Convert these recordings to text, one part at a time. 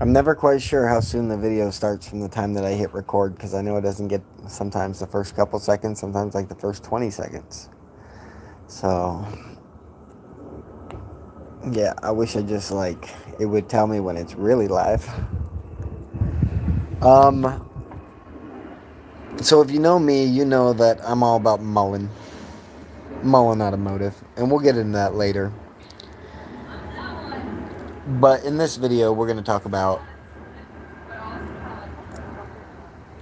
I'm never quite sure how soon the video starts from the time that I hit record because I know it doesn't get sometimes the first couple seconds, sometimes like the first 20 seconds. So, yeah, I wish I just like it would tell me when it's really live. Um, so if you know me, you know that I'm all about Mullen Automotive, and we'll get into that later. But in this video, we're going to talk about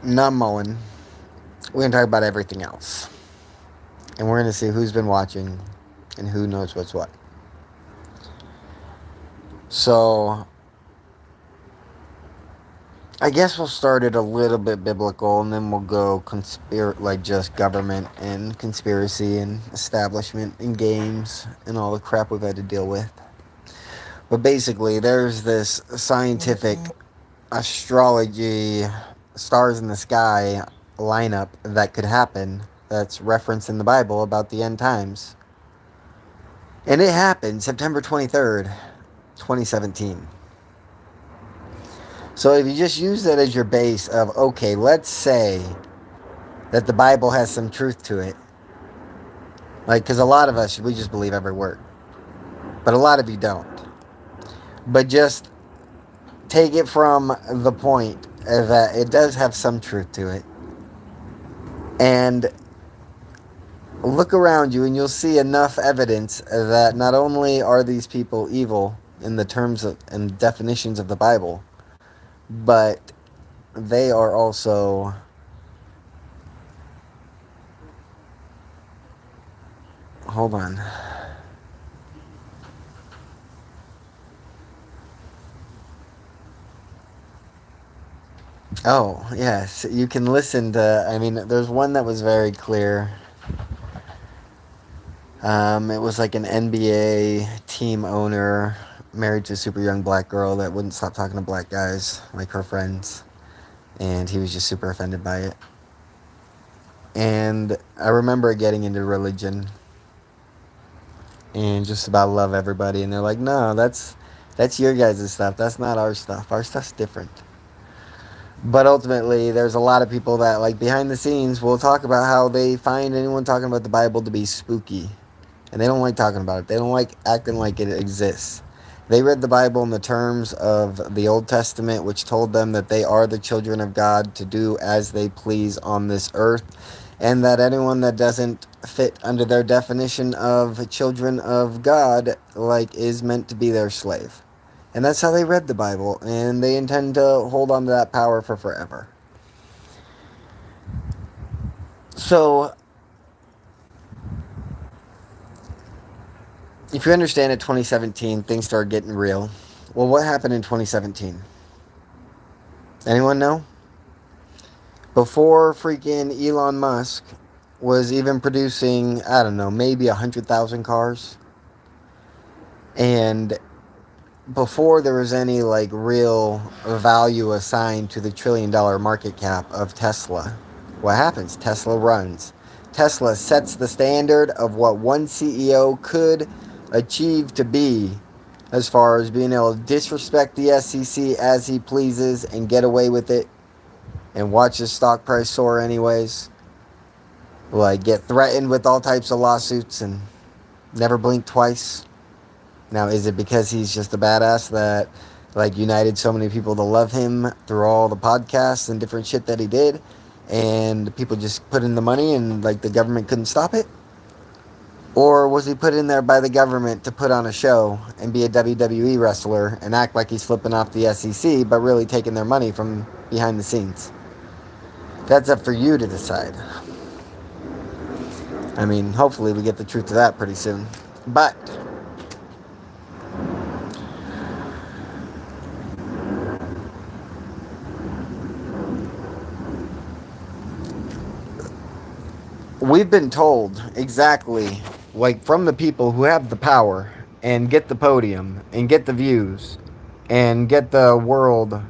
not Mullen. We're going to talk about everything else. And we're going to see who's been watching and who knows what's what. So, I guess we'll start it a little bit biblical and then we'll go like just government and conspiracy and establishment and games and all the crap we've had to deal with. But basically, there's this scientific astrology, stars in the sky lineup that could happen that's referenced in the Bible about the end times. And it happened September 23rd, 2017. So if you just use that as your base of, okay, let's say that the Bible has some truth to it. Like, because a lot of us, we just believe every word. But a lot of you don't. But just take it from the point that it does have some truth to it. And look around you and you'll see enough evidence that not only are these people evil in the terms of and definitions of the Bible, but they are also hold on. Oh, yes. You can listen to, I mean, there's one that was very clear. It was like an NBA team owner married to a super young black girl that wouldn't stop talking to black guys, like her friends. And he was just super offended by it. And I remember getting into religion and just about love everybody. And they're like, no, that's your guys' stuff. That's not our stuff. Our stuff's different. But ultimately, there's a lot of people that, like, behind the scenes will talk about how they find anyone talking about the Bible to be spooky. And they don't like talking about it. They don't like acting like it exists. They read the Bible in the terms of the Old Testament, which told them that they are the children of God to do as they please on this earth. And that anyone that doesn't fit under their definition of children of God, like, is meant to be their slave. And that's how they read the Bible, and they intend to hold on to that power for forever. So, if you understand it, 2017, things started getting real. Well, what happened in 2017? Anyone know? Before freaking Elon Musk was even producing, I don't know, maybe 100,000 cars. And before there was any like real value assigned to the $1 trillion market cap of Tesla, what happens? Tesla runs. Tesla sets the standard of what one CEO could achieve to be as far as being able to disrespect the SEC as he pleases and get away with it and watch his stock price soar anyways. Like get threatened with all types of lawsuits and never blink twice. Now, is it because he's just a badass that, like, united so many people to love him through all the podcasts and different shit that he did, and people just put in the money and, like, the government couldn't stop it? Or was he put in there by the government to put on a show and be a WWE wrestler and act like he's flipping off the SEC, but really taking their money from behind the scenes? That's up for you to decide. I mean, hopefully we get the truth to that pretty soon. But we've been told exactly, like from the people who have the power and get the podium and get the views and get the world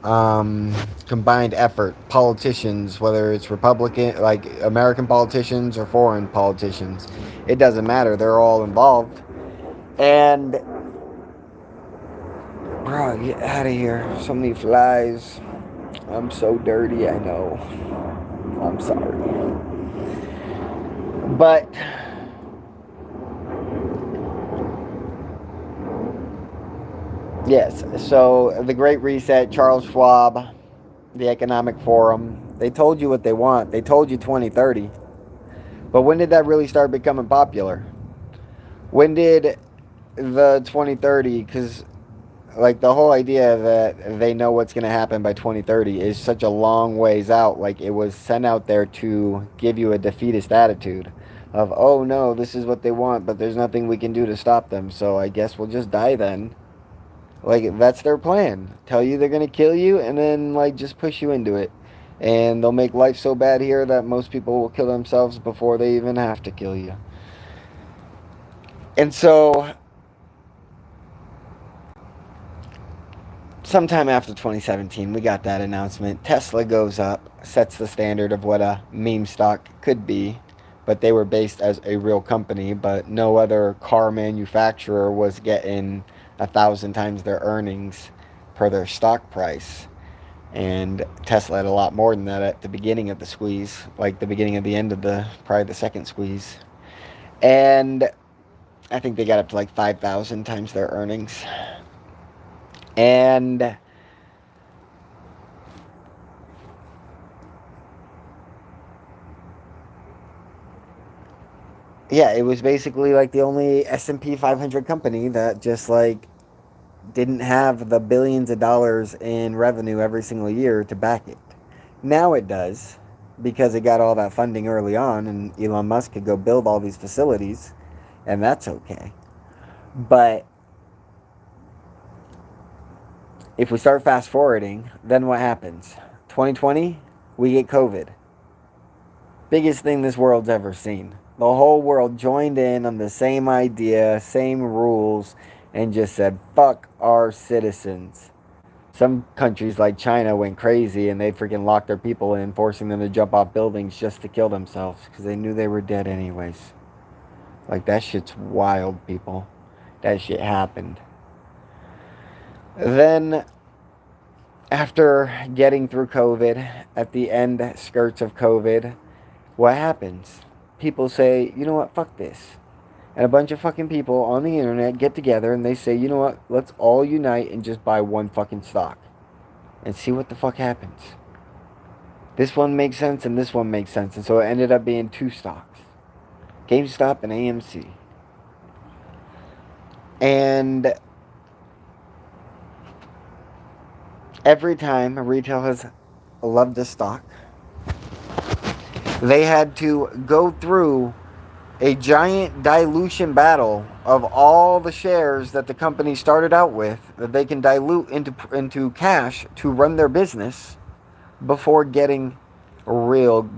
combined effort, politicians, whether it's Republican, like American politicians or foreign politicians, it doesn't matter. They're all involved. And Bro, get out of here. So many flies. I'm so dirty, I know. I'm sorry. But yes, so the Great Reset, Charles Schwab, the Economic Forum, they told you what they want. They told you 2030. But when did that really start becoming popular? When did the 2030, because like the whole idea that they know what's going to happen by 2030 is such a long ways out. Like it was sent out there to give you a defeatist attitude of, oh no, this is what they want, but there's nothing we can do to stop them, so I guess we'll just die then. Like that's their plan. Tell you they're going to kill you and then like just push you into it. And they'll make life so bad here that most people will kill themselves before they even have to kill you. And so sometime after 2017, we got that announcement. Tesla goes up, sets the standard of what a meme stock could be, but they were based as a real company, but no other car manufacturer was getting 1,000 times their earnings per their stock price. And Tesla had a lot more than that at the beginning of the squeeze, like the beginning of the end of probably the second squeeze. And I think they got up to like 5,000 times their earnings. And yeah, it was basically like the only S&P 500 company that just like didn't have the billions of dollars in revenue every single year to back it. Now it does, because it got all that funding early on and Elon Musk could go build all these facilities, and that's okay. But if we start fast forwarding, then what happens? 2020, we get COVID. Biggest thing this world's ever seen. The whole world joined in on the same idea, same rules, and just said, fuck our citizens. Some countries like China went crazy and they freaking locked their people in, forcing them to jump off buildings just to kill themselves because they knew they were dead anyways. Like, that shit's wild, people. That shit happened. Then, after getting through COVID, at the end skirts of COVID, what happens? People say, you know what, fuck this. And a bunch of fucking people on the internet get together and they say, you know what, let's all unite and just buy one fucking stock. And see what the fuck happens. This one makes sense and this one makes sense. And so it ended up being two stocks. GameStop and AMC. And every time retail has loved a stock, they had to go through a giant dilution battle of all the shares that the company started out with that they can dilute into cash to run their business before getting real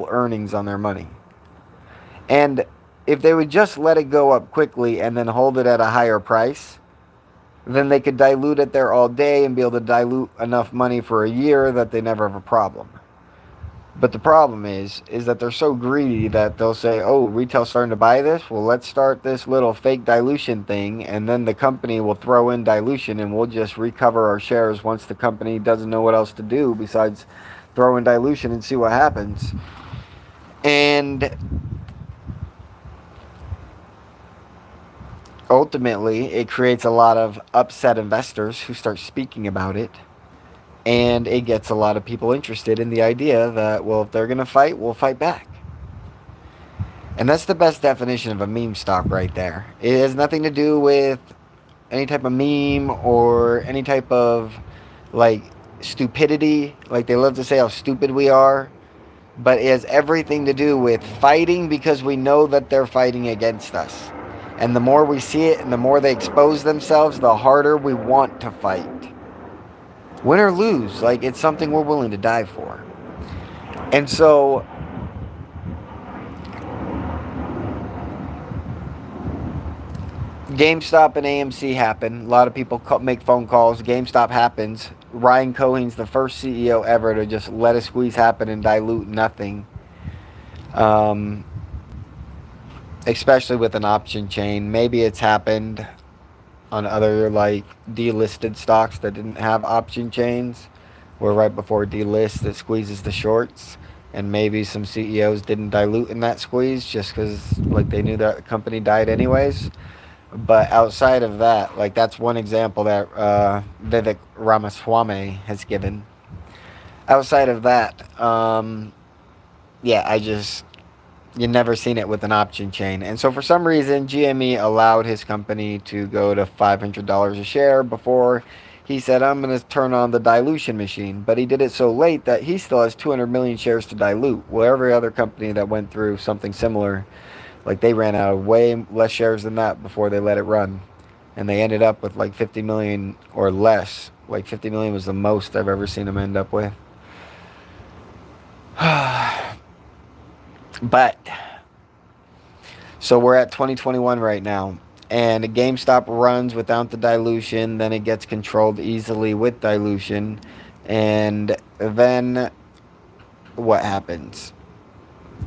earnings on their money. And if they would just let it go up quickly and then hold it at a higher price, then they could dilute it there all day and be able to dilute enough money for a year that they never have a problem. But the problem is that they're so greedy that they'll say, oh, retail's starting to buy this? Well, let's start this little fake dilution thing, and then the company will throw in dilution, and we'll just recover our shares once the company doesn't know what else to do besides throw in dilution and see what happens. And ultimately, it creates a lot of upset investors who start speaking about it. And it gets a lot of people interested in the idea that, well, if they're going to fight, we'll fight back. And that's the best definition of a meme stock right there. It has nothing to do with any type of meme or any type of, like, stupidity. Like, they love to say how stupid we are. But it has everything to do with fighting because we know that they're fighting against us. And the more we see it and the more they expose themselves, the harder we want to fight. Win or lose, like, it's something we're willing to die for. And so GameStop and AMC happen. A lot of people make phone calls. GameStop happens. Ryan Cohen's the first CEO ever to just let a squeeze happen and dilute nothing. Especially with an option chain. Maybe it's happened on other like delisted stocks that didn't have option chains, where right before delist it squeezes the shorts, and maybe some CEOs didn't dilute in that squeeze just because like they knew that company died anyways. But outside of that, like that's one example that Vivek Ramaswamy has given. Outside of that, yeah, I just you never seen it with an option chain. And so for some reason, GME allowed his company to go to $500 a share before he said, I'm going to turn on the dilution machine. But he did it so late that he still has 200 million shares to dilute. Well, every other company that went through something similar, like they ran out of way less shares than that before they let it run. And they ended up with like 50 million or less. Like 50 million was the most I've ever seen them end up with. But so we're at 2021 right now, and GameStop runs without the dilution, then it gets controlled easily with dilution, and then what happens?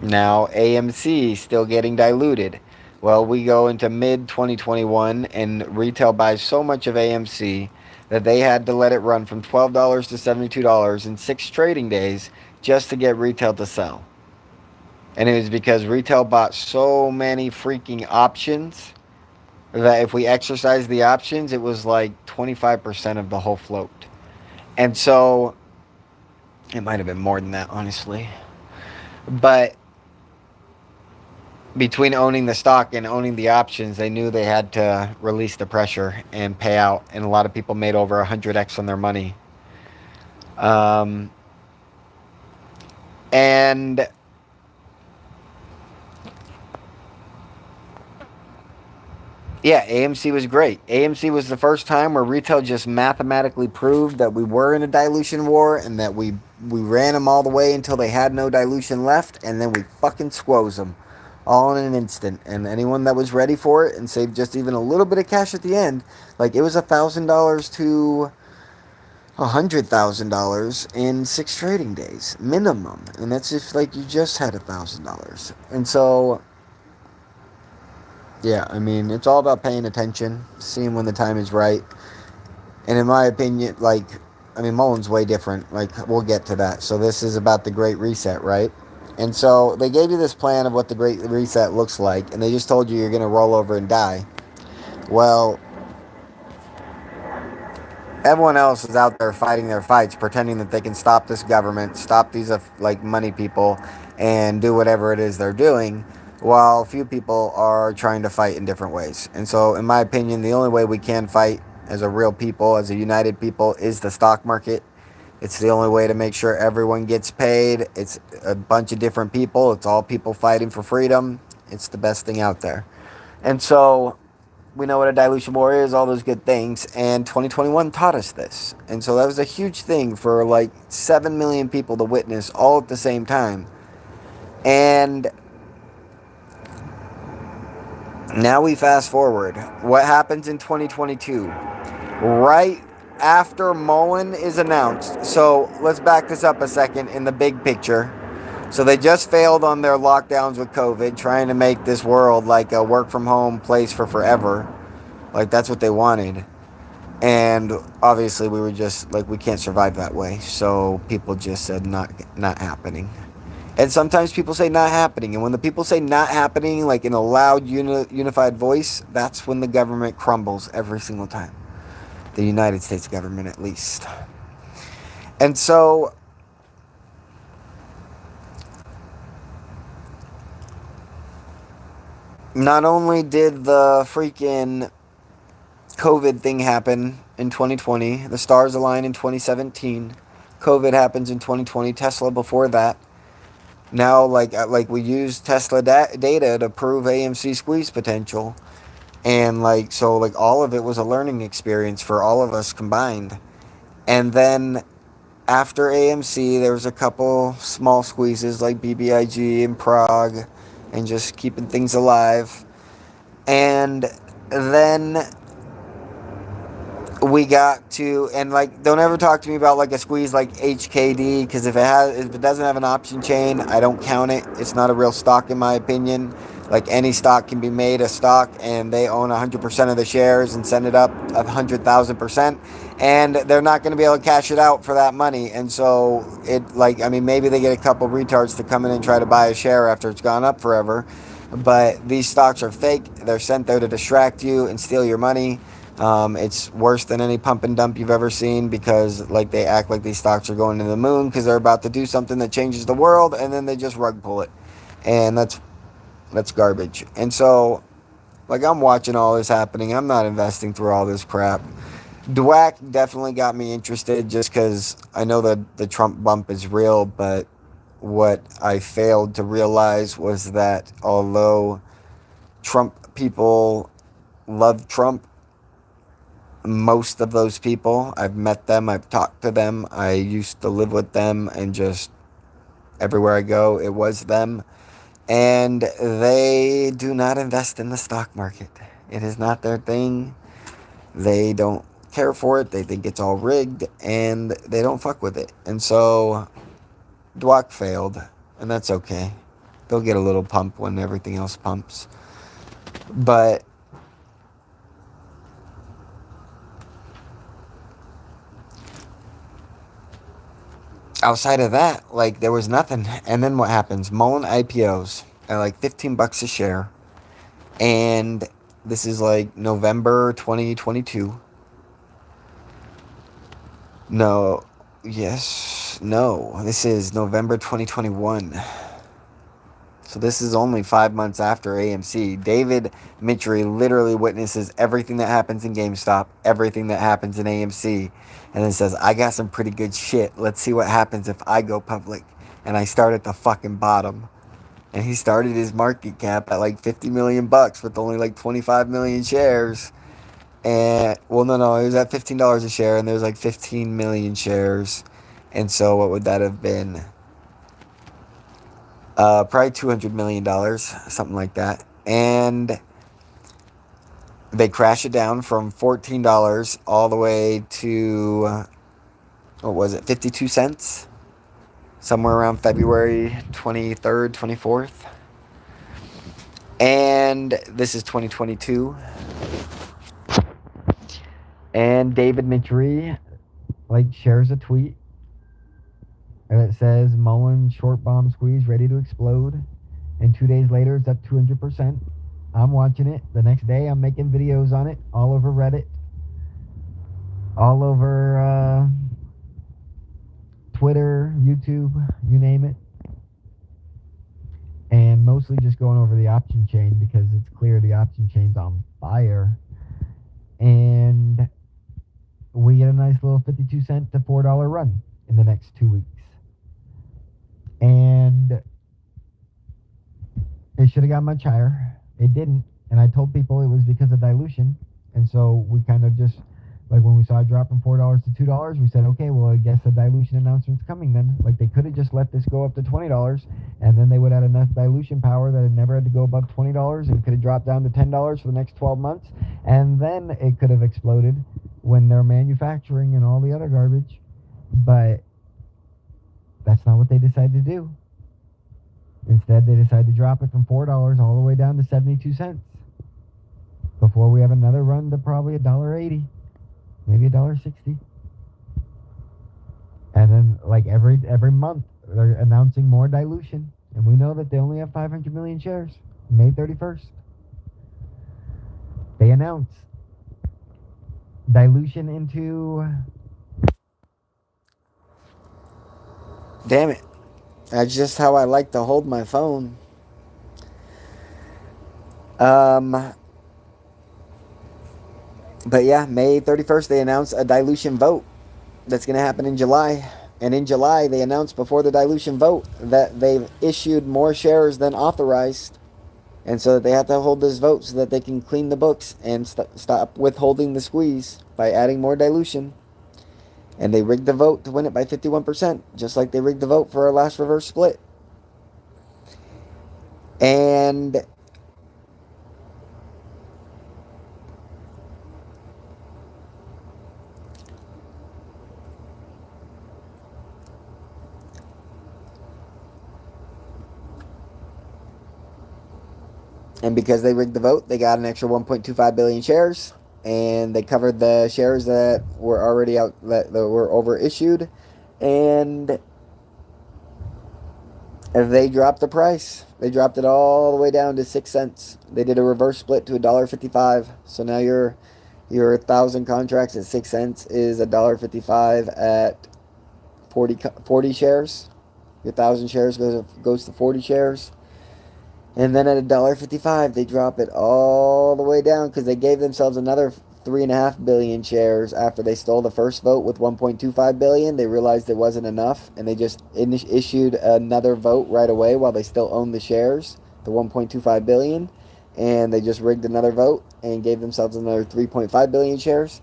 Now AMC still getting diluted. Well, we go into mid 2021 and retail buys so much of AMC that they had to let it run from $12 to $72 in 6 trading days just to get retail to sell. And it was because retail bought so many freaking options that if we exercised the options, it was like 25% of the whole float. And so it might have been more than that, honestly. But between owning the stock and owning the options, they knew they had to release the pressure and pay out. And a lot of people made over 100x on their money. And yeah, AMC was great. AMC was the first time where retail just mathematically proved that we were in a dilution war and that we ran them all the way until they had no dilution left, and then we fucking squoze them all in an instant. And anyone that was ready for it and saved just even a little bit of cash at the end, like it was $1,000 to $100,000 in 6 trading days minimum, and that's if like you just had $1,000. And so yeah, I mean, it's all about paying attention, seeing when the time is right. And in my opinion, like, I mean, Mullen's way different. Like, we'll get to that. So this is about the Great Reset, right? And so they gave you this plan of what the Great Reset looks like, and they just told you you're going to roll over and die. Well, everyone else is out there fighting their fights, pretending that they can stop this government, stop these, like, money people, and do whatever it is they're doing, while few people are trying to fight in different ways. And so, in my opinion, the only way we can fight as a real people, as a united people, is the stock market. It's the only way to make sure everyone gets paid. It's a bunch of different people. It's all people fighting for freedom. It's the best thing out there. And so, we know what a dilution war is, all those good things, and 2021 taught us this. And so that was a huge thing for like 7 million people to witness all at the same time. And now we fast forward. What happens in 2022? Right after Mullen is announced. So let's back this up a second in the big picture. So they just failed on their lockdowns with COVID, trying to make this world like a work from home place for forever. Like that's what they wanted. And obviously we were just like, we can't survive that way. So people just said not happening. And sometimes people say not happening. And when the people say not happening, like in a loud, unified voice, that's when the government crumbles every single time. The United States government, at least. And so not only did the freaking COVID thing happen in 2020, the stars align in 2017, COVID happens in 2020, Tesla before that. Now, like we use Tesla data to prove AMC squeeze potential. And like, so like all of it was a learning experience for all of us combined. And then after AMC, there was a couple small squeezes like BBIG and Prague and just keeping things alive. And then we got to, and like, don't ever talk to me about like a squeeze like HKD, because if it doesn't have an option chain, I don't count it. It's not a real stock in my opinion. Like any stock can be made a stock, and they own 100% of the shares and send it up 100,000%, and they're not going to be able to cash it out for that money. And so maybe they get a couple retards to come in and try to buy a share after it's gone up forever. But these stocks are fake. They're sent there to distract you and steal your money. It's worse than any pump and dump you've ever seen, because they act like these stocks are going to the moon because they're about to do something that changes the world, and then they just rug pull it. And that's garbage. And so, I'm watching all this happening. I'm not investing through all this crap. DWAC definitely got me interested just because I know that the Trump bump is real, but what I failed to realize was that although Trump people love Trump, most of those people, I've met them, I've talked to them, I used to live with them, and just everywhere I go, it was them. And they do not invest in the stock market. It is not their thing. They don't care for it. They think it's all rigged, and they don't fuck with it. And so DWAC failed, and that's okay. They'll get a little pump when everything else pumps. But outside of that, there was nothing. And then what happens? Mullen IPOs at $15 a share. And this is November 2022. No. Yes. No. This is November 2021. So this is only 5 months after AMC. David Mitchery literally witnesses everything that happens in GameStop, everything that happens in AMC, and then says, I got some pretty good shit. Let's see what happens if I go public. And I start at the fucking bottom. And he started his market cap at $50 million with only 25 million shares. And, well, no, it was at $15 a share, and there was 15 million shares. And so what would that have been? Probably $200 million, something like that. And they crash it down from $14 all the way to, what was it, 52 cents? Somewhere around February 23rd, 24th. And this is 2022. And David Mitchery, shares a tweet. And it says, Mullen short bomb squeeze ready to explode. And 2 days later, it's up 200%. I'm watching it. The next day, I'm making videos on it all over Reddit, all over Twitter, YouTube, you name it. And mostly just going over the option chain because it's clear the option chain's on fire. And we get a nice little 52 cent to $4 run in the next 2 weeks. And it should have got much higher. It didn't. And I told people it was because of dilution. And so we kind of just, when we saw it drop from $4 to $2, we said, okay, well, I guess the dilution announcement's coming then. They could have just let this go up to $20, and then they would have enough dilution power that it never had to go above $20, and could have dropped down to $10 for the next 12 months. And then it could have exploded when they're manufacturing and all the other garbage. But that's not what they decided to do. Instead, they decided to drop it from $4 all the way down to 72 cents before we have another run to probably $1.80, maybe $1.60. And then, every month, they're announcing more dilution. And we know that they only have 500 million shares. May 31st. They announce dilution into... Damn it. That's just how I like to hold my phone. But yeah, May 31st, they announced a dilution vote that's going to happen in July. And in July, they announced before the dilution vote that they've issued more shares than authorized. And so they have to hold this vote so that they can clean the books and stop withholding the squeeze by adding more dilution. And they rigged the vote to win it by 51%, just like they rigged the vote for our last reverse split. And And because they rigged the vote, they got an extra 1.25 billion shares, and they covered the shares that were already out, that were overissued, and they dropped the price. They dropped it all the way down to 6 cents. They did a reverse split to $1.55. So now your 1,000 contracts at 6 cents is $1.55 at 40 shares. Your 1,000 shares goes to 40 shares. And then at $1.55, they drop it all the way down because they gave themselves another 3.5 billion shares after they stole the first vote with 1.25 billion. They realized it wasn't enough, and they just issued another vote right away while they still owned the shares, the 1.25 billion, and they just rigged another vote and gave themselves another 3.5 billion shares.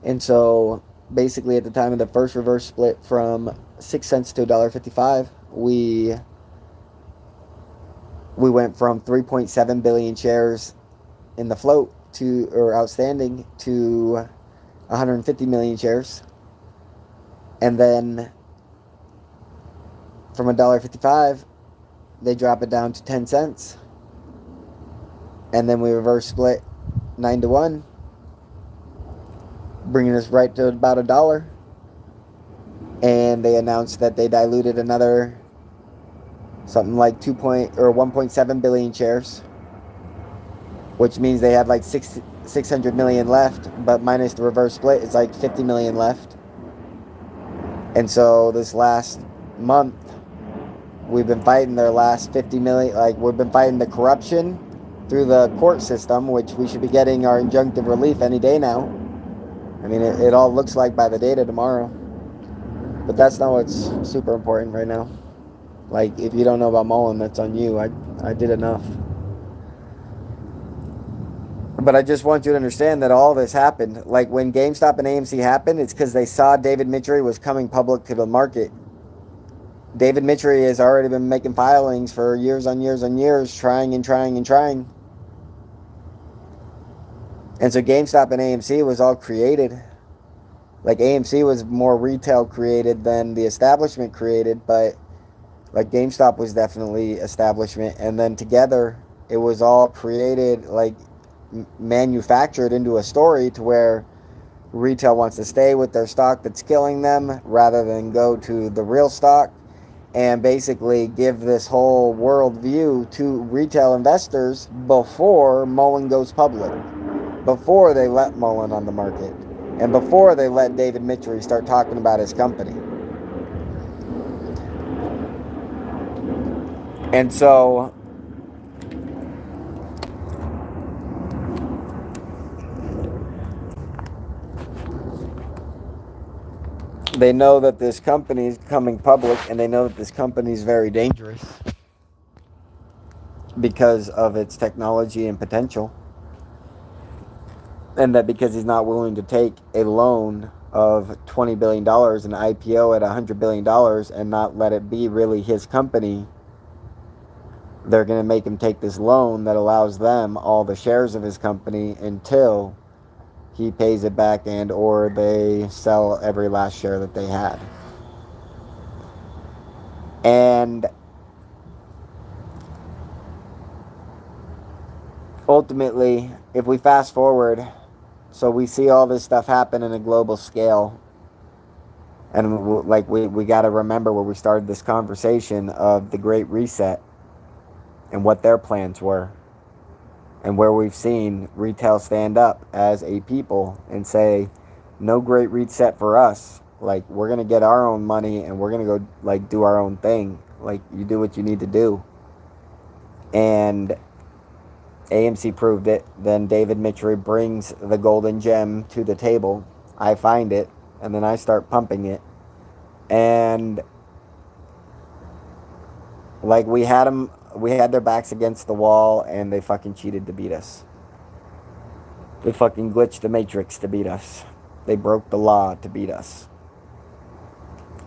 And so basically, at the time of the first reverse split from 6 cents to $1.55, we went from 3.7 billion shares in the float to, or outstanding, to 150 million shares. And then from $1.55, they drop it down to 10 cents. And then we reverse split 9-1, bringing us right to about $1. And they announced that they diluted another something like 1.7 billion shares, which means they had like 600 million left, but minus the reverse split, it's like 50 million left. And so this last month, we've been fighting their last 50 million. Like, we've been fighting the corruption through the court system, which we should be getting our injunctive relief any day now. I mean, it all looks like by the data tomorrow. But that's not what's super important right now. Like, if you don't know about Mullen, that's on you. I did enough. But I just want you to understand that all this happened. Like, when GameStop and AMC happened, it's because they saw David Mitchery was coming public to the market. David Mitchery has already been making filings for years on years on years, trying and trying and trying. And so GameStop and AMC was all created. Like, AMC was more retail created than the establishment created, but like GameStop was definitely establishment. And then together, it was all created, like manufactured into a story to where retail wants to stay with their stock that's killing them rather than go to the real stock, and basically give this whole world view to retail investors before Mullen goes public, before they let Mullen on the market, and before they let David Mitchery start talking about his company. And so they know that this company is coming public, and they know that this company is very dangerous because of its technology and potential. And that because he's not willing to take a loan of $20 billion, an IPO at $100 billion, and not let it be really his company, they're going to make him take this loan that allows them all the shares of his company until he pays it back and or they sell every last share that they had. And ultimately, if we fast forward, so we see all this stuff happen in a global scale, and like we got to remember where we started this conversation of the Great Reset and what their plans were, and where we've seen retail stand up as a people and say, no Great Reset for us. Like, we're going to get our own money and we're going to go like do our own thing. Like, you do what you need to do. And AMC proved it. Then David Mitchery brings the golden gem to the table. I find it, and then I start pumping it. And like, we had their backs against the wall, and they fucking cheated to beat us. They fucking glitched the matrix to beat us. They broke the law to beat us.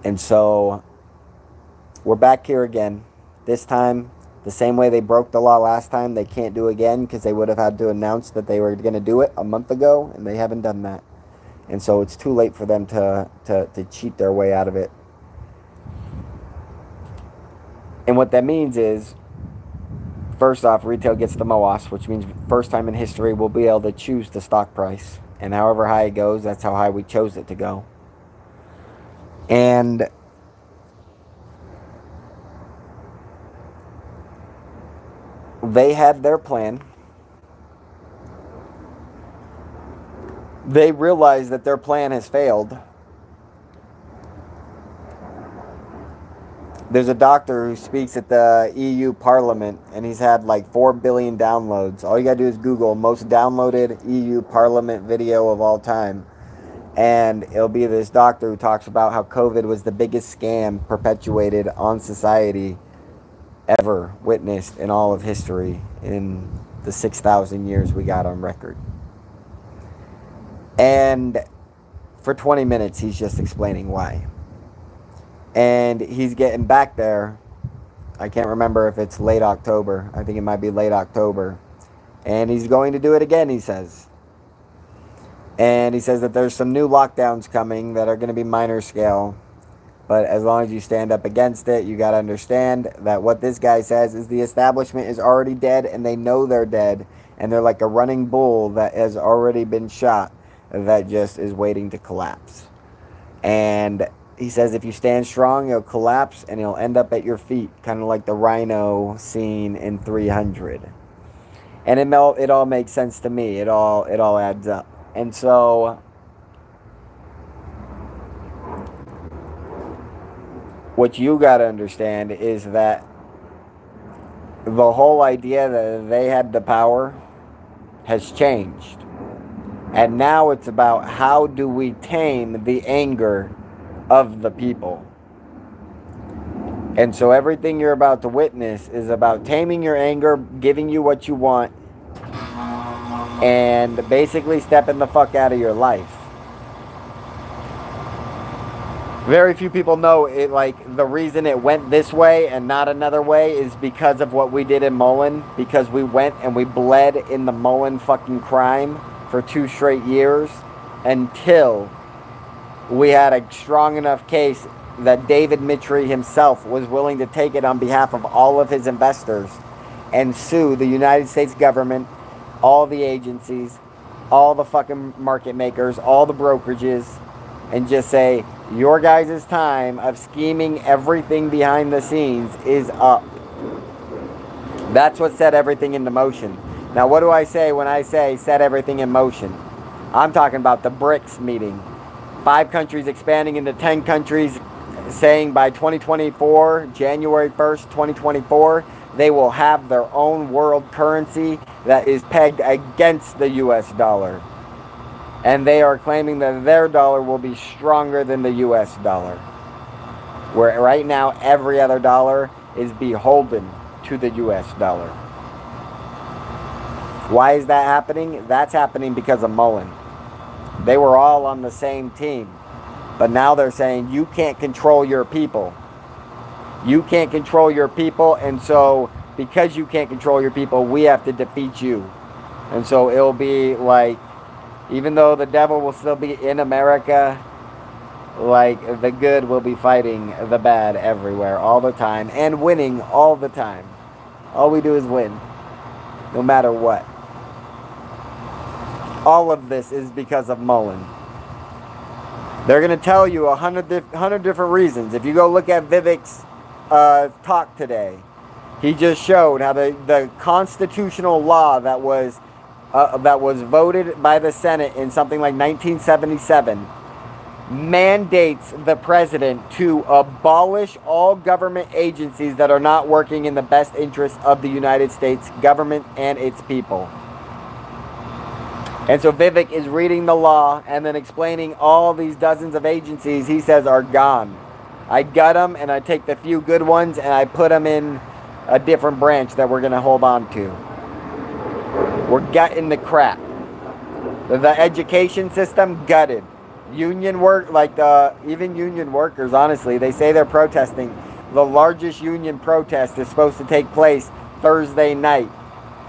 And so we're back here again. This time, the same way they broke the law last time, they can't do again, because they would have had to announce that they were going to do it a month ago, and they haven't done that. And so it's too late for them to cheat their way out of it. And what that means is First off, retail gets the MOAS, which means first time in history we'll be able to choose the stock price. And however high it goes, that's how high we chose it to go. And they had their plan. They realized that their plan has failed. There's a doctor who speaks at the EU Parliament, and he's had like 4 billion downloads. All you gotta do is Google most downloaded EU Parliament video of all time. And it'll be this doctor who talks about how COVID was the biggest scam perpetuated on society ever witnessed in all of history in the 6,000 years we got on record. And for 20 minutes, he's just explaining why. And he's getting back there. I can't remember if it's late October. I think it might be late October. And he's going to do it again, he says. And he says that there's some new lockdowns coming that are going to be minor scale. But as long as you stand up against it, you got to understand that what this guy says is the establishment is already dead and they know they're dead. And they're like a running bull that has already been shot that just is waiting to collapse. And he says if you stand strong, you'll collapse and you'll end up at your feet, kind of like the rhino scene in 300. And it all makes sense to me. It all adds up. And so what you got to understand is that the whole idea that they had the power has changed. And now it's about how do we tame the anger of the people. And so everything you're about to witness is about taming your anger, giving you what you want, and basically stepping the fuck out of your life. Very few people know it. Like, the reason it went this way and not another way is because of what we did in Mullen. Because we went and we bled in the Mullen fucking crime for 2 straight years until we had a strong enough case that David Mitry himself was willing to take it on behalf of all of his investors and sue the United States government, all the agencies, all the fucking market makers, all the brokerages, and just say, your guys' time of scheming everything behind the scenes is up. That's what set everything into motion. Now, what do I say when I say set everything in motion? I'm talking about the BRICS meeting. 5 countries expanding into 10 countries, saying by 2024, January 1st, 2024, they will have their own world currency that is pegged against the US dollar. And they are claiming that their dollar will be stronger than the US dollar. Where right now, every other dollar is beholden to the US dollar. Why is that happening? That's happening because of Mullen. They were all on the same team. But now they're saying, you can't control your people. You can't control your people, and so because you can't control your people, we have to defeat you. And so it'll be like, even though the devil will still be in America, like, the good will be fighting the bad everywhere, all the time, and winning all the time. All we do is win, no matter what. All of this is because of Mullen. They're going to tell you 100 different reasons. If you go look at Vivek's talk today, he just showed how the constitutional law that was voted by the Senate in something like 1977 mandates the president to abolish all government agencies that are not working in the best interest of the United States government and its people. And so Vivek is reading the law and then explaining all these dozens of agencies he says are gone. I gut them and I take the few good ones and I put them in a different branch that we're going to hold on to. We're gutting the crap. The education system, gutted. Union work, like even union workers, honestly, they say they're protesting. The largest union protest is supposed to take place Thursday night.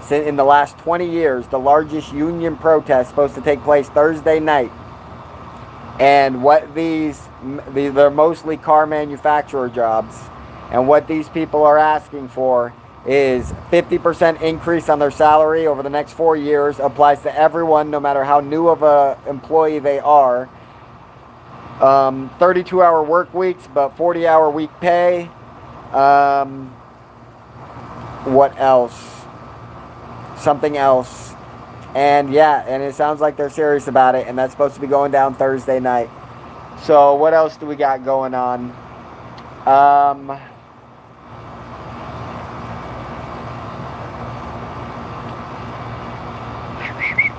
In the last 20 years, the largest union protest is supposed to take place Thursday night. And what they're mostly car manufacturer jobs. And what these people are asking for is 50% increase on their salary over the next 4 years. Applies to everyone, no matter how new of a employee they are. 32-hour work weeks, but 40-hour week pay. What else? Something else. And yeah, and it sounds like they're serious about it, and that's supposed to be going down Thursday night. So what else do we got going on?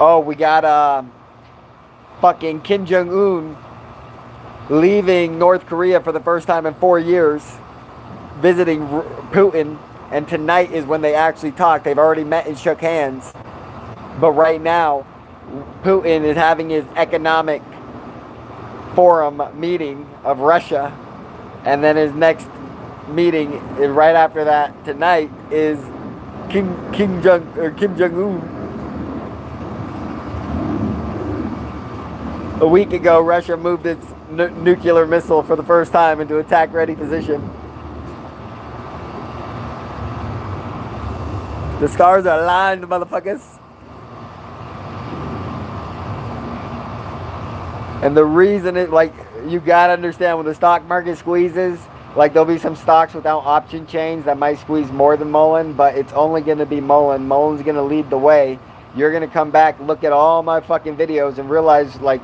Oh, we got fucking Kim Jong-un leaving North Korea for the first time in 4 years, visiting Putin, and tonight is when they actually talk. They've already met and shook hands, but right now Putin is having his economic forum meeting of Russia, and then his next meeting right after that tonight is Kim Jong-un. A week ago, Russia moved its nuclear missile for the first time into attack-ready position. The stars are aligned, motherfuckers. And the reason it, like, you gotta understand when the stock market squeezes, like, there'll be some stocks without option chains that might squeeze more than Mullen, but it's only gonna be Mullen. Mullen's gonna lead the way. You're gonna come back, look at all my fucking videos, and realize, like,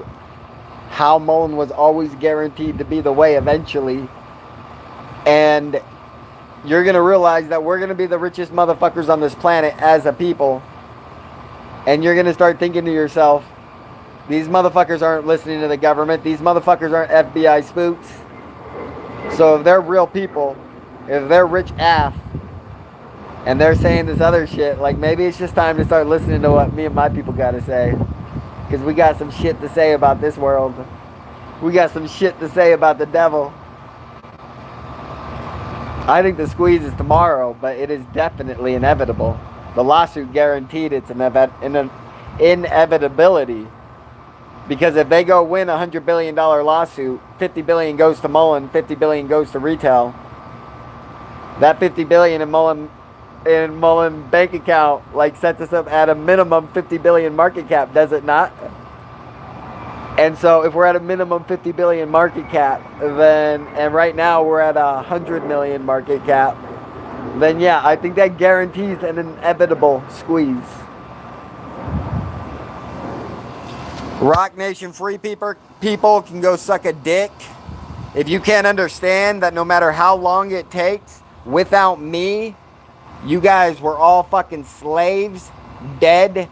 how Mullen was always guaranteed to be the way eventually. And you're going to realize that we're going to be the richest motherfuckers on this planet as a people. And you're going to start thinking to yourself, these motherfuckers aren't listening to the government. These motherfuckers aren't FBI spooks. So if they're real people, if they're rich AF, and they're saying this other shit, like, maybe it's just time to start listening to what me and my people got to say. Because we got some shit to say about this world. We got some shit to say about the devil. I think the squeeze is tomorrow, but it is definitely inevitable. The lawsuit guaranteed its inevitability. Because if they go win a $100 billion lawsuit, $50 billion goes to Mullen, $50 billion goes to retail. That $50 billion in Mullen bank account, like, sets us up at a minimum 50 billion market cap, does it not? And so if we're at a minimum 50 billion market cap, then, and right now we're at 100 million market cap, then yeah, I think that guarantees an inevitable squeeze. Rock Nation free people can go suck a dick. If you can't understand that no matter how long it takes, without me, you guys were all fucking slaves, dead.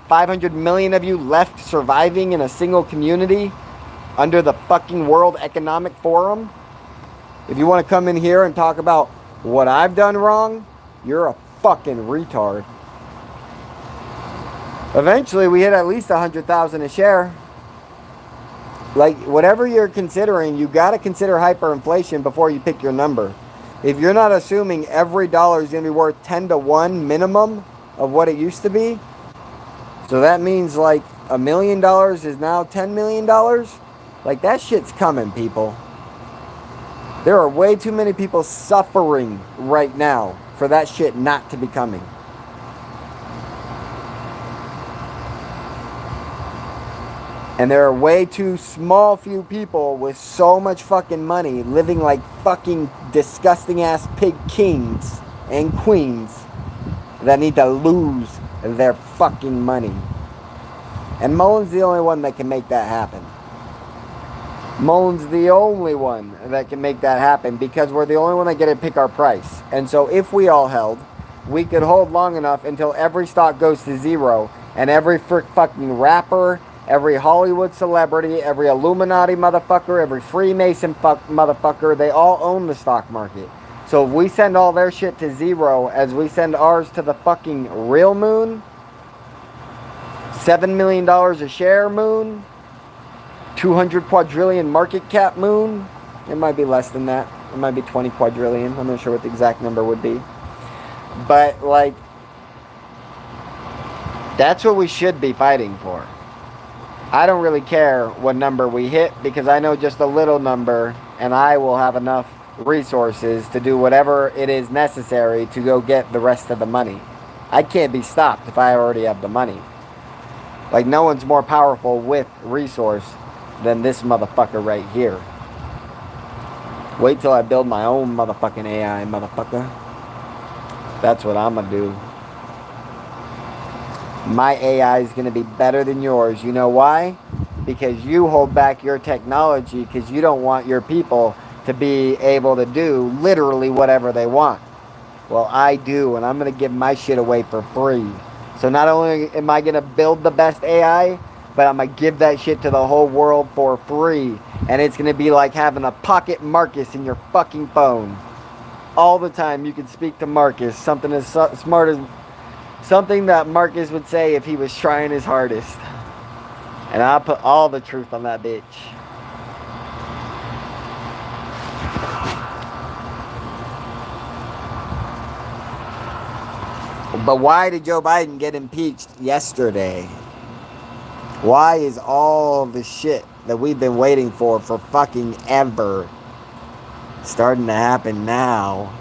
500 million of you left surviving in a single community under the fucking World Economic Forum. If you want to come in here and talk about what I've done wrong, you're a fucking retard. Eventually, we hit at least 100,000 a share. Like, whatever you're considering, you got to consider hyperinflation before you pick your number. If you're not assuming every dollar is going to be worth 10 to 1 minimum of what it used to be, so that means like $1 million is now $10 million. Like, that shit's coming, people. There are way too many people suffering right now for that shit not to be coming. And there are way too small few people with so much fucking money living like fucking disgusting ass pig kings and queens that need to lose their fucking money. And Mullen's the only one that can make that happen. Mullen's the only one that can make that happen because we're the only one that get to pick our price. And so if we all held, we could hold long enough until every stock goes to zero and every fucking rapper, every Hollywood celebrity, every Illuminati motherfucker, every Freemason motherfucker, they all own the stock market. So if we send all their shit to zero as we send ours to the fucking real moon, $7 million a share moon, 200 quadrillion market cap moon, it might be less than that. It might be 20 quadrillion. I'm not sure what the exact number would be. But, like, that's what we should be fighting for. I don't really care what number we hit because I know just a little number and I will have enough resources to do whatever it is necessary to go get the rest of the money. I can't be stopped if I already have the money. Like, no one's more powerful with resource than this motherfucker right here. Wait till I build my own motherfucking AI, motherfucker. That's what I'm gonna do. My AI is gonna be better than yours. You know why? Because you hold back your technology because you don't want your people to be able to do literally whatever they want. Well, I do, and I'm going to give my shit away for free. So not only am I going to build the best AI, but I'm going to give that shit to the whole world for free. And it's going to be like having a pocket Marcus in your fucking phone. All the time you can speak to Marcus. Something as smart as... Something that Marcus would say if he was trying his hardest. And I'll put all the truth on that bitch. But why did Joe Biden get impeached yesterday? Why is all the shit that we've been waiting for fucking ever starting to happen now?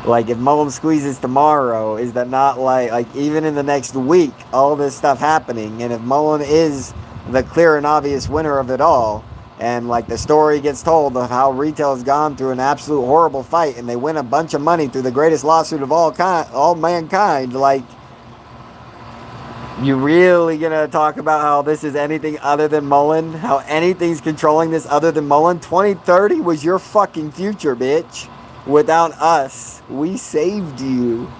Like, if Mullen squeezes tomorrow, is that not like even in the next week, all this stuff happening? And if Mullen is the clear and obvious winner of it all, and like the story gets told of how retail has gone through an absolute horrible fight, and they win a bunch of money through the greatest lawsuit of all mankind, like, you really gonna talk about how this is anything other than Mullen? How anything's controlling this other than Mullen? 2030 was your fucking future, bitch. Without us, we saved you.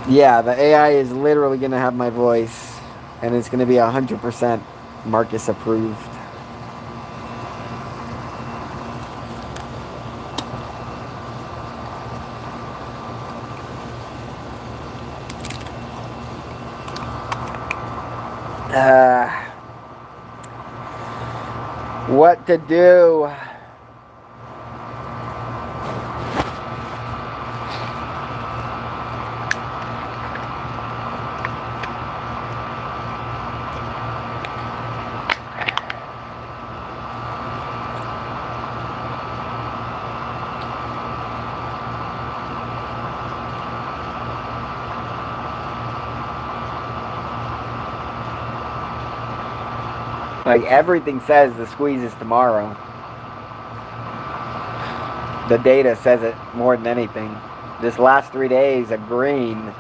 Yeah, the AI is literally going to have my voice, and it's going to be 100% Marcus approved. What to do? Like, everything says the squeeze is tomorrow. The data says it more than anything. This last 3 days of green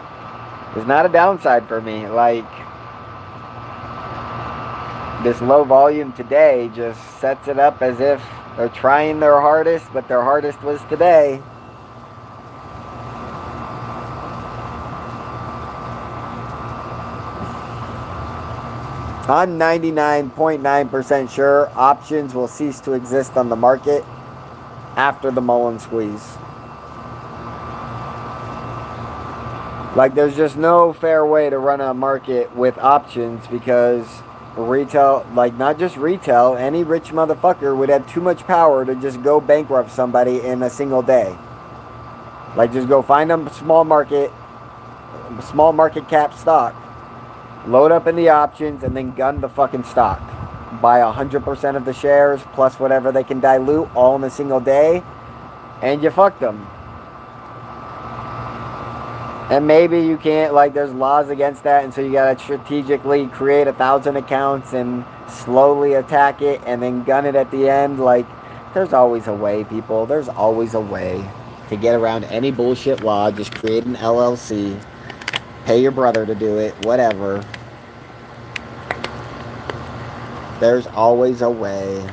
is not a downside for me. Like, this low volume today just sets it up as if they're trying their hardest, but their hardest was today. I'm 99.9% sure options will cease to exist on the market after the Mullen squeeze. Like, there's just no fair way to run a market with options, because retail, like, not just retail, any rich motherfucker would have too much power to just go bankrupt somebody in a single day. Like, just go find a small market cap stock, load up in the options, and then gun the fucking stock. Buy 100% of the shares plus whatever they can dilute all in a single day, and you fucked them. And maybe you can't, like, there's laws against that, and so you gotta strategically create 1,000 accounts and slowly attack it and then gun it at the end. Like, there's always a way, people. There's always a way to get around any bullshit law. Just create an LLC. Pay your brother to do it. Whatever. There's always a way.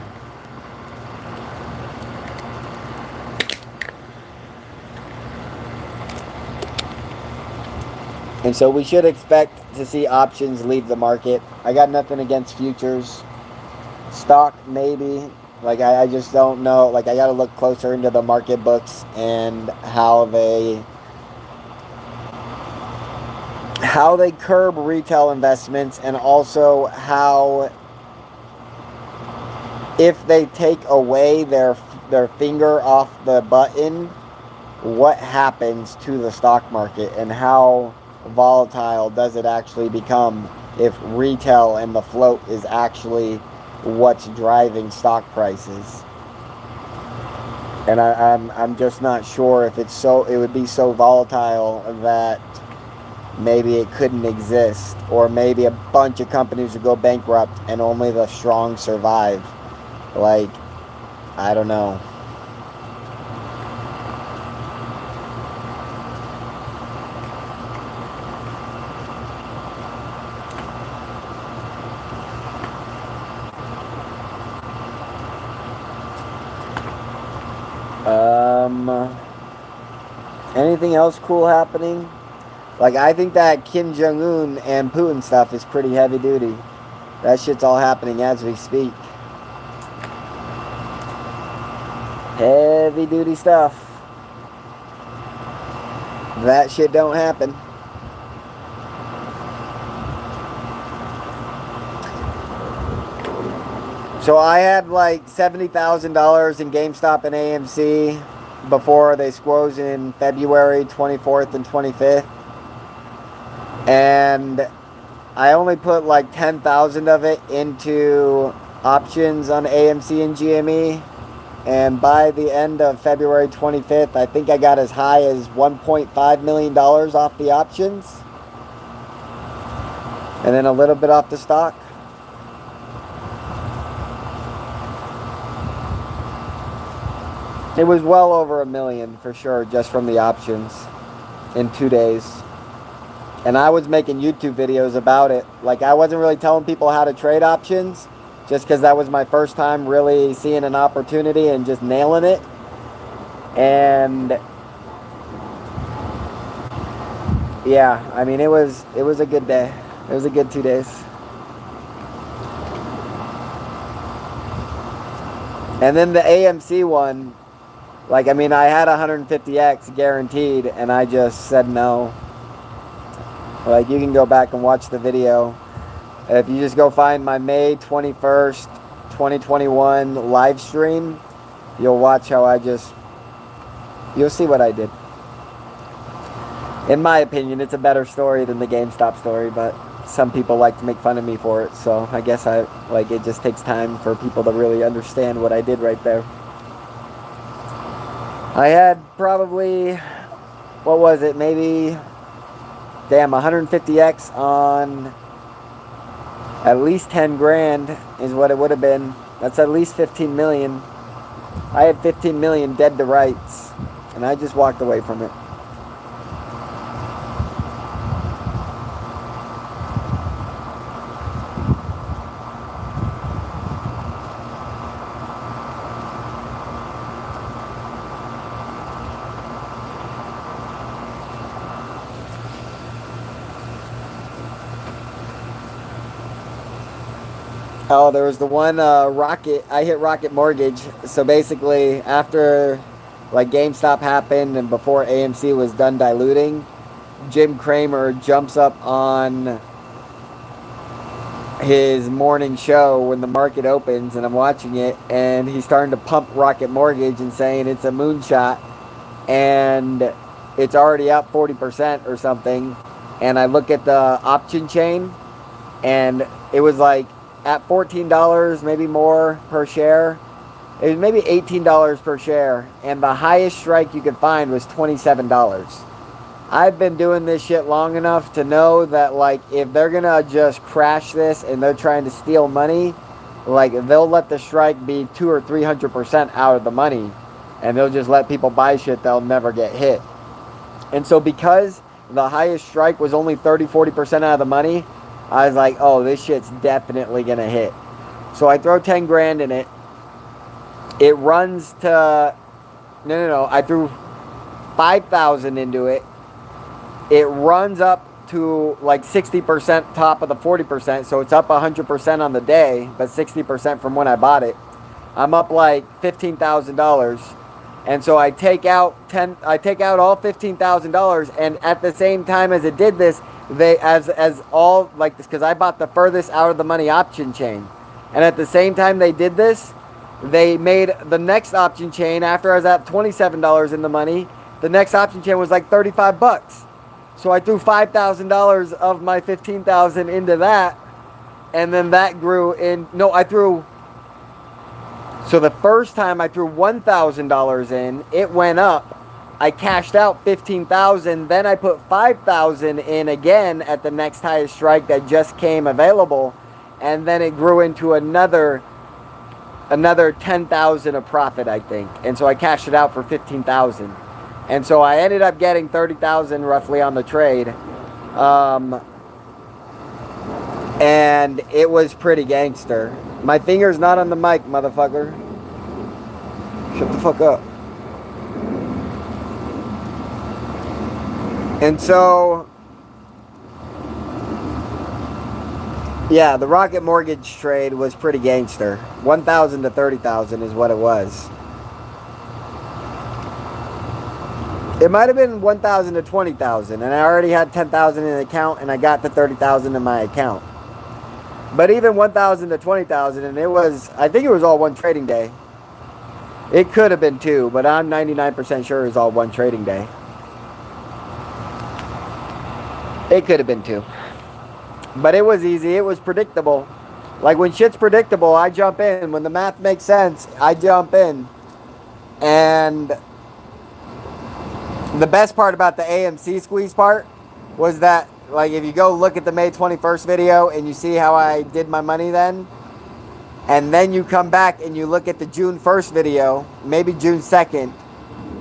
And so we should expect to see options leave the market. I got nothing against futures. Stock, maybe. Like, I just don't know. Like, I got to look closer into the market books and how they curb retail investments, and also how, if they take away their finger off the button, what happens to the stock market, and how volatile does it actually become if retail and the float is actually what's driving stock prices. And I'm just not sure if it would be so volatile that maybe it couldn't exist, or maybe a bunch of companies would go bankrupt and only the strong survive. Like, I don't know. Anything else cool happening? Like, I think that Kim Jong-un and Putin stuff is pretty heavy duty. That shit's all happening as we speak. Heavy duty stuff. That shit don't happen. So I had like $70,000 in GameStop and AMC before they squoze in February 24th and 25th. And I only put like 10,000 of it into options on AMC and GME. And by the end of February 25th, I think I got as high as $1.5 million off the options. And then a little bit off the stock. It was well over $1 million for sure, just from the options in 2 days. And I was making YouTube videos about it. Like, I wasn't really telling people how to trade options, just because that was my first time really seeing an opportunity and just nailing it. And yeah, I mean, it was a good day. It was a good 2 days. And then the AMC one, like, I mean, I had 150x guaranteed, and I just said no. Like, you can go back and watch the video. If you just go find my May 21st, 2021 live stream, you'll watch how you'll see what I did. In my opinion, it's a better story than the GameStop story, but some people like to make fun of me for it, so I guess it just takes time for people to really understand what I did right there. I had probably, what was it, maybe, 150x on at least 10 grand is what it would have been. That's at least 15 million. I had 15 million dead to rights, and I just walked away from it. Oh, there was the one Rocket. I hit Rocket Mortgage. So basically, after like GameStop happened and before AMC was done diluting, Jim Cramer jumps up on his morning show when the market opens, and I'm watching it, and he's starting to pump Rocket Mortgage and saying it's a moonshot, and it's already up 40% or something. And I look at the option chain, and it was like at $14, maybe more per share. It was maybe $18 per share, and the highest strike you could find was $27. I've been doing this shit long enough to know that, like, if they're gonna just crash this and they're trying to steal money, like, they'll let the strike be 200 or 300% out of the money, and they'll just let people buy shit they'll never get hit. And so because the highest strike was only 30-40% out of the money, I was like, oh, this shit's definitely gonna hit. So I throw 10 grand in it. It runs to, no, I threw 5,000 into it. It runs up to like 60% top of the 40%, so it's up 100% on the day, but 60% from when I bought it. I'm up like $15,000, and so I take out all $15,000, and at the same time as it did this, they as all like this, because I bought the furthest out of the money option chain, and at the same time they did this, they made the next option chain after I was at $27 in the money. The next option chain was like $35. So I threw $5,000 of my $15,000 into that, And then that grew in, no, so the first time I threw $1,000 in, it went up. I cashed out $15,000, then I put $5,000 in again at the next highest strike that just came available, and then it grew into another $10,000 of profit, I think. And so I cashed it out for $15,000. And so I ended up getting $30,000 roughly on the trade. And it was pretty gangster. My finger's not on the mic, motherfucker. Shut the fuck up. And so, yeah, the Rocket Mortgage trade was pretty gangster. 1,000 to 30,000 is what it was. It might have been 1,000 to 20,000, and I already had 10,000 in the account, and I got the 30,000 in my account. But even 1,000 to 20,000, and I think it was all one trading day. It could have been two, but I'm 99% sure it was all one trading day. It could have been two. But it was easy. It was predictable. Like when shit's predictable, I jump in. When the math makes sense, I jump in. And the best part about the AMC squeeze part was that, like, if you go look at the May 21st video and you see how I did my money then, and then you come back and you look at the June 1st video, maybe June 2nd,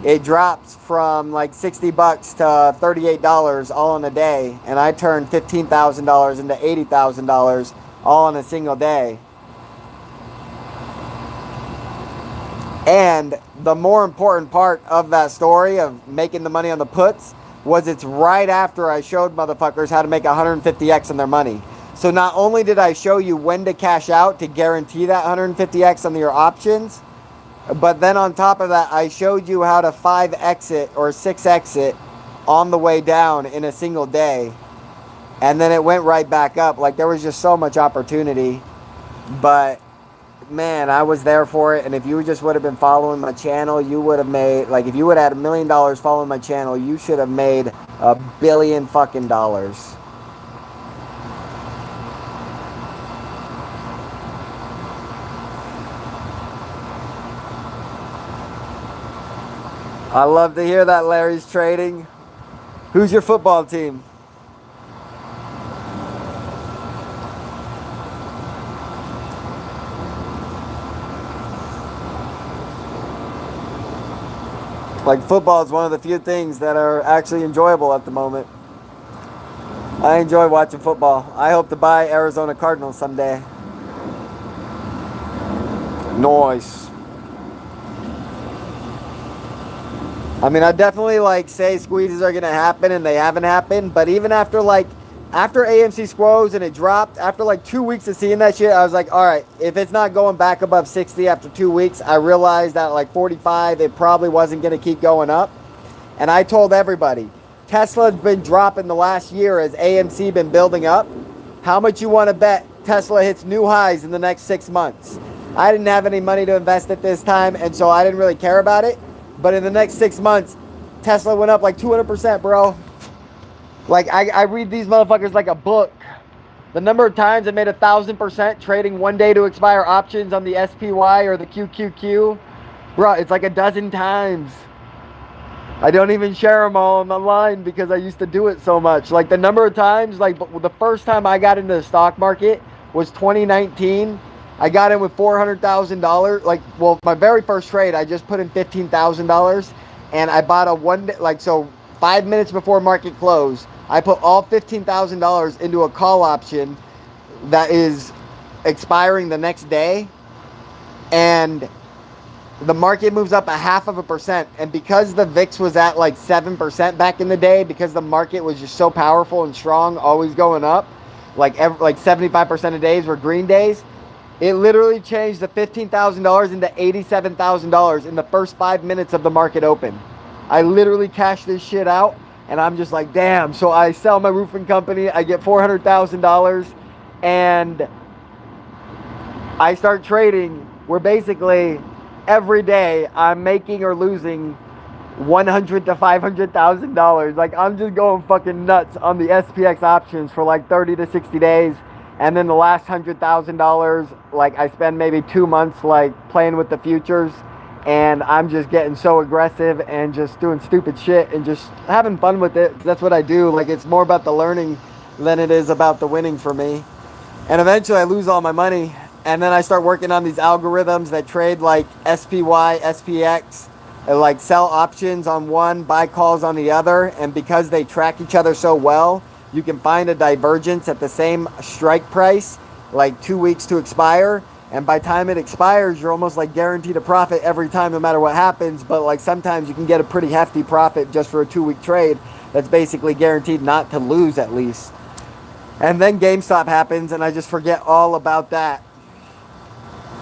it drops from like $60 to $38 all in a day, and I turned $15,000 into $80,000 all in a single day. And the more important part of that story of making the money on the puts was it's right after I showed motherfuckers how to make 150x on their money. So not only did I show you when to cash out to guarantee that 150x on your options, but then on top of that, I showed you how to 5 exit or 6 exit on the way down in a single day. And then it went right back up. Like, there was just so much opportunity. But, man, I was there for it. And if you just would have been following my channel, you would have made, like, if you would have had $1 million following my channel, you should have made $1 billion fucking dollars. I love to hear that Larry's trading. Who's your football team? Like, football is one of the few things that are actually enjoyable at the moment. I enjoy watching football. I hope to buy Arizona Cardinals someday. Nice. I mean, I definitely, like, say squeezes are going to happen, and they haven't happened. But even after AMC squoze and it dropped, after, like, 2 weeks of seeing that shit, I was like, all right, if it's not going back above 60 after 2 weeks, I realized that, like, 45, it probably wasn't going to keep going up. And I told everybody, Tesla's been dropping the last year as AMC been building up. How much you want to bet Tesla hits new highs in the next 6 months? I didn't have any money to invest at this time, and so I didn't really care about it. But in the next 6 months, Tesla went up like 200%, bro. Like, I read these motherfuckers like a book. The number of times I made 1,000% trading one day to expire options on the SPY or the QQQ, bro, it's like a dozen times. I don't even share them all online because I used to do it so much. Like, the number of times, like, the first time I got into the stock market was 2019. I got in with $400,000. Like, well, my very first trade, I just put in $15,000, and I bought a one day, like, so 5 minutes before market close, I put all $15,000 into a call option that is expiring the next day, and the market moves up 0.5%. And because the VIX was at like 7% back in the day, because the market was just so powerful and strong, always going up, like 75% of days were green days. It literally changed the $15,000 into $87,000 in the first 5 minutes of the market open. I literally cashed this shit out, and I'm just like, damn. So I sell my roofing company, I get $400,000, and I start trading where basically every day I'm making or losing $100,000 to $500,000. Like, I'm just going fucking nuts on the SPX options for like 30 to 60 days. And then the last $100,000, like I spend maybe 2 months like playing with the futures, and I'm just getting so aggressive and just doing stupid shit and just having fun with it. That's what I do. Like, it's more about the learning than it is about the winning for me. And eventually I lose all my money, and then I start working on these algorithms that trade like SPY, SPX, and like sell options on one, buy calls on the other. And because they track each other so well, you can find a divergence at the same strike price, like 2 weeks to expire. And by the time it expires, you're almost like guaranteed a profit every time, no matter what happens. But like sometimes you can get a pretty hefty profit just for a 2-week trade that's basically guaranteed not to lose at least. And then GameStop happens, and I just forget all about that.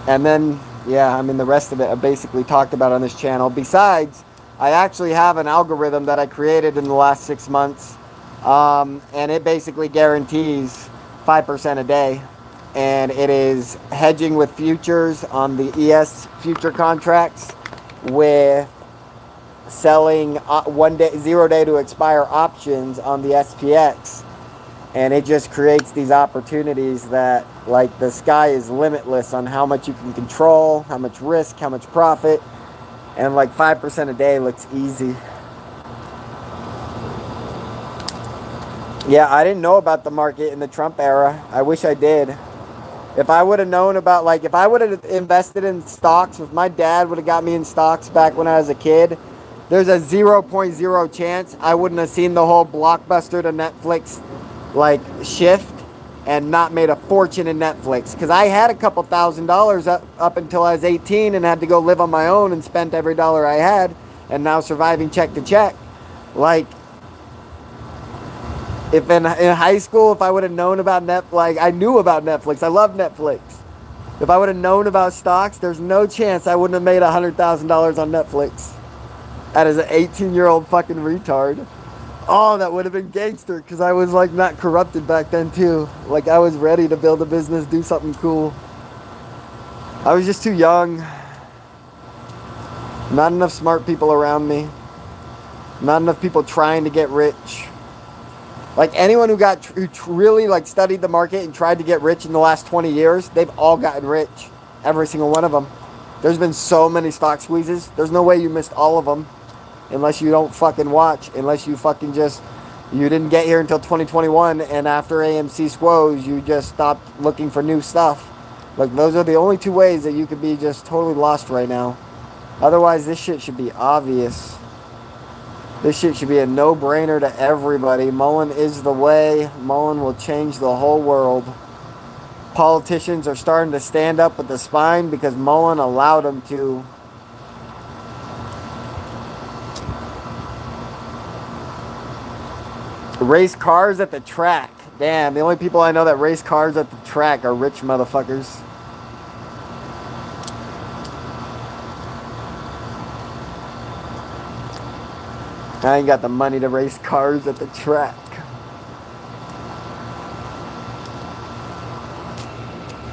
And then, yeah, I mean, the rest of it I basically talked about on this channel. Besides, I actually have an algorithm that I created in the last 6 months. And it basically guarantees 5% a day. And it is hedging with futures on the ES future contracts with selling 1 day, 0 day to expire options on the SPX. And it just creates these opportunities that, like, the sky is limitless on how much you can control, how much risk, how much profit. And like 5% a day looks easy. Yeah, I didn't know about the market in the Trump era. I wish I did. If I would have known about, like, if I would have invested in stocks, if my dad would have got me in stocks back when I was a kid, there's a 0.0 chance I wouldn't have seen the whole Blockbuster to Netflix, like, shift and not made a fortune in Netflix. Because I had a couple $1,000s up until I was 18 and had to go live on my own and spent every dollar I had, and now surviving check to check. Like, if in high school, if I would have known about like, I knew about Netflix. I love Netflix. If I would have known about stocks, there's no chance I wouldn't have made $100,000 on Netflix. That is an 18-year-old fucking retard. Oh, that would have been gangster, because I was, like, not corrupted back then, too. Like, I was ready to build a business, do something cool. I was just too young. Not enough smart people around me. Not enough people trying to get rich. Like, anyone who really, like, studied the market and tried to get rich in the last 20 years, they've all gotten rich. Every single one of them. There's been so many stock squeezes. There's no way you missed all of them. Unless you don't fucking watch. Unless you fucking just... You didn't get here until 2021, and after AMC squoze, you just stopped looking for new stuff. Like, those are the only two ways that you could be just totally lost right now. Otherwise, this shit should be obvious. This shit should be a no-brainer to everybody. Mullen is the way. Mullen will change the whole world. Politicians are starting to stand up with the spine because Mullen allowed them to. Race cars at the track. Damn, the only people I know that race cars at the track are rich motherfuckers. I ain't got the money to race cars at the track.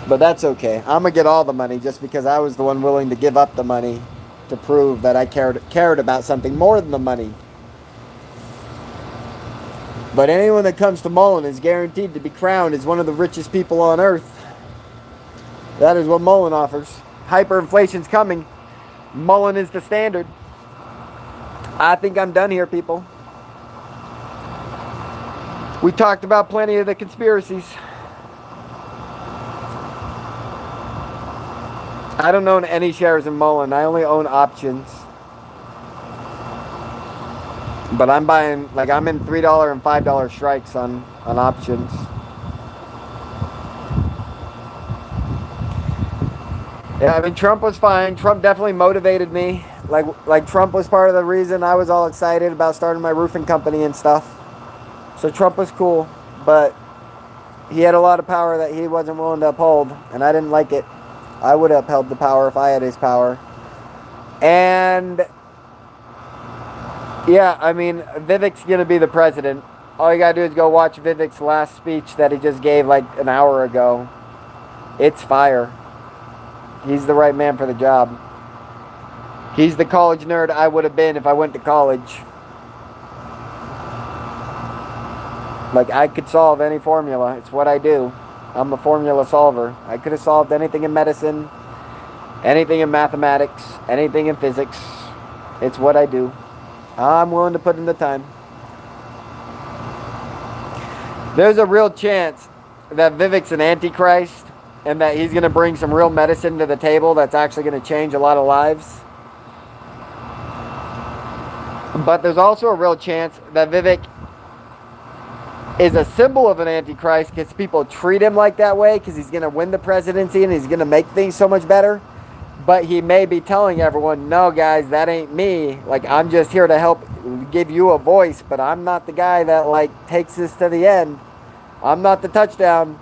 But that's okay. I'm going to get all the money just because I was the one willing to give up the money to prove that I cared about something more than the money. But anyone that comes to Mullen is guaranteed to be crowned as one of the richest people on earth. That is what Mullen offers. Hyperinflation's coming. Mullen is the standard. I think I'm done here, people. We talked about plenty of the conspiracies. I don't own any shares in Mullen. I only own options. But I'm buying, like, I'm in $3 and $5 strikes on options. Yeah, I mean, Trump was fine. Trump definitely motivated me. Like Trump was part of the reason I was all excited about starting my roofing company and stuff. So Trump was cool, but he had a lot of power that he wasn't willing to uphold, and I didn't like it. I would have upheld the power if I had his power. And yeah, I mean, Vivek's going to be the president. All you got to do is go watch Vivek's last speech that he just gave like an hour ago. It's fire. He's the right man for the job. He's the college nerd I would have been if I went to college. Like, I could solve any formula. It's what I do. I'm a formula solver. I could have solved anything in medicine, anything in mathematics, anything in physics. It's what I do. I'm willing to put in the time. There's a real chance that Vivek's an antichrist and that he's going to bring some real medicine to the table that's actually going to change a lot of lives. But there's also a real chance that Vivek is a symbol of an antichrist because people treat him like that way because he's going to win the presidency and he's going to make things so much better. But he may be telling everyone, no, guys, that ain't me. Like, I'm just here to help give you a voice, but I'm not the guy that, like, takes this to the end. I'm not the touchdown.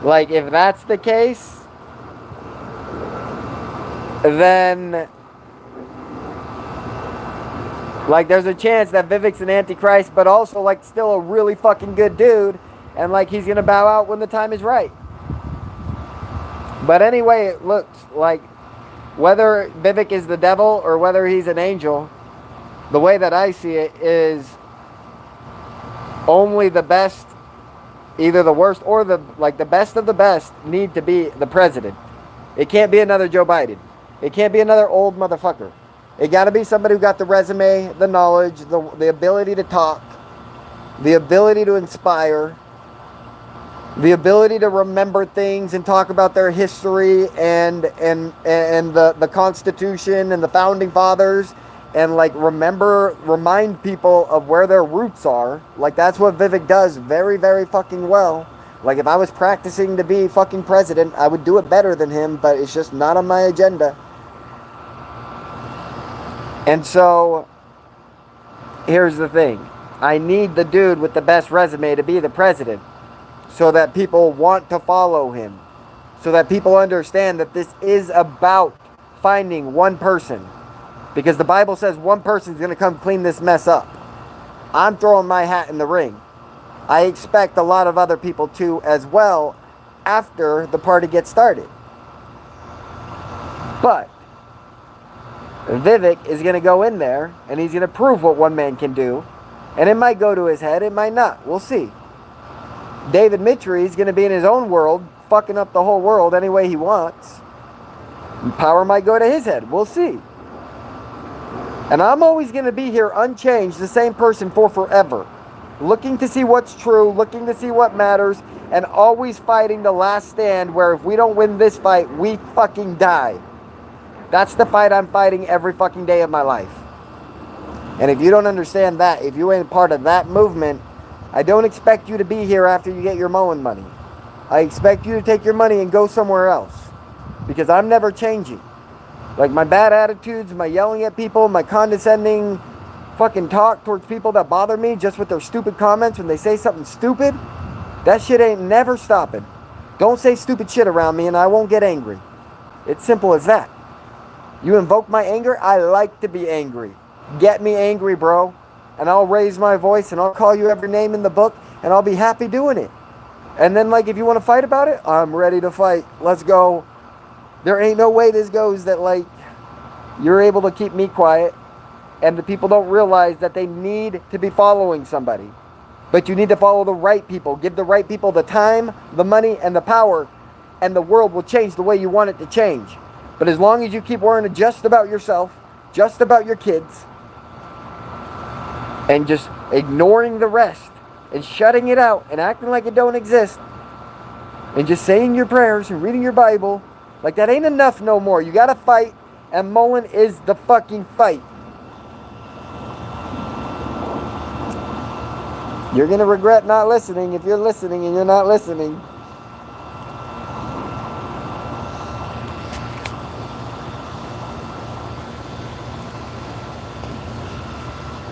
Like, if that's the case, then, like, there's a chance that Vivek's an antichrist, but also, like, still a really fucking good dude, and, like, he's gonna bow out when the time is right. But anyway, it looks like whether Vivek is the devil or whether he's an angel, the way that I see it is only the best, either the worst or the best of the best need to be the president. It can't be another Joe Biden. It can't be another old motherfucker. It got to be somebody who got the resume, the knowledge, the ability to talk, the ability to inspire, the ability to remember things and talk about their history and the Constitution and the Founding Fathers and, like, remind people of where their roots are. Like, that's what Vivek does very, very fucking well. Like, if I was practicing to be fucking president, I would do it better than him, but it's just not on my agenda. And so, here's the thing. I need the dude with the best resume to be the president so that people want to follow him. So that people understand that this is about finding one person. Because the Bible says one person's going to come clean this mess up. I'm throwing my hat in the ring. I expect a lot of other people to as well after the party gets started. But Vivek is going to go in there and he's going to prove what one man can do. And it might go to his head, it might not. We'll see. David Mitri is going to be in his own world, fucking up the whole world any way he wants. Power might go to his head. We'll see. And I'm always going to be here unchanged, the same person for forever. Looking to see what's true, looking to see what matters, and always fighting the last stand where if we don't win this fight, we fucking die. That's the fight I'm fighting every fucking day of my life. And if you don't understand that, if you ain't part of that movement, I don't expect you to be here after you get your Mullen money. I expect you to take your money and go somewhere else. Because I'm never changing. Like, my bad attitudes, my yelling at people, my condescending fucking talk towards people that bother me just with their stupid comments when they say something stupid, that shit ain't never stopping. Don't say stupid shit around me and I won't get angry. It's simple as that. You invoke my anger, I like to be angry. Get me angry, bro. And I'll raise my voice and I'll call you every name in the book and I'll be happy doing it. And then, like, if you want to fight about it, I'm ready to fight. Let's go. There ain't no way this goes that, like, you're able to keep me quiet and the people don't realize that they need to be following somebody. But you need to follow the right people. Give the right people the time, the money, and the power, and the world will change the way you want it to change. But as long as you keep worrying just about yourself, just about your kids, and just ignoring the rest, and shutting it out, and acting like it don't exist, and just saying your prayers and reading your Bible, like, that ain't enough no more. You gotta fight, and Mullen is the fucking fight. You're gonna regret not listening if you're listening and you're not listening.